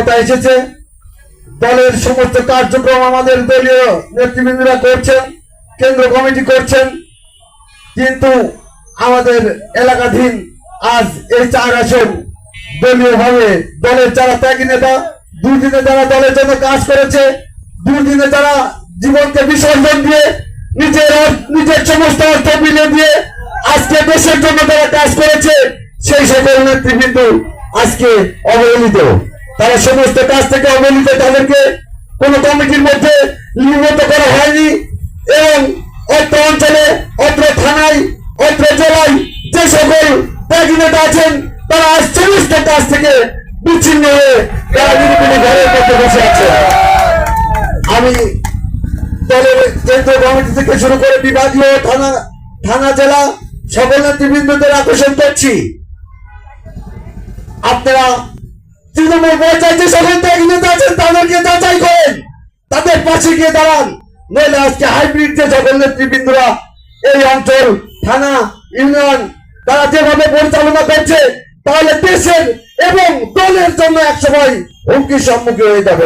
কথা এসেছে। দলের সমস্ত কার্যক্রম আমাদের দলীয় নেতৃবৃন্দরা করছেন, কেন্দ্র কমিটি করছেন, কিন্তু আমাদের এলাকাধীন আজ এই 4 আসন দলীয় ভাবে দলের যারা ত্যাগী নেতা, দুর্দিনে যারা দলের জন্য কাজ করেছে, দুর্দিনে যারা জীবনকে বিসর্জন দিয়ে নিজের সমস্ত অর্থ মিলে দিয়ে আজকে দেশের জন্য যারা কাজ করেছে, সেই সকল নেতৃবৃন্দ আজকে অবহেলিত। তারা সমস্ত কাজ থেকে অবহেলিত, তাদেরকে কোন কমিটির মধ্যে লিপিবদ্ধ করা হয়নি এবং অত্র অঞ্চলে, অত্র থানায়, অত্র জেলায় যে সকল ত্যাগী নেতা আছেন তারা আজ সমস্ত কাজ থেকে বিচ্ছিন্ন হয়ে তারা নিরিবিলি ঘরের মধ্যে বসে আছে। আমি দলের কেন্দ্রীয় কমিটি থেকে শুরু করে বিভাগীয় থানা জেলা সকল নেতৃবৃন্দদের আকর্ষণ করছি, আপনারা তৃণমূল পর্যায়ে যে সকল ত্যাগী নেতা আছেন তাদেরকে যাচাই করেন, তাদের পাশে গিয়ে দাঁড়ান। নইলে আজকে হাইব্রিড যে সকল নেতৃবৃন্দরা এই অঞ্চল, থানা, ইউনিয়ন তারা যেভাবে পরিচালনা করছে, তাহলে দেশের এবং দলের জন্য একসময় হুমকির সম্মুখীন হয়ে যাবে।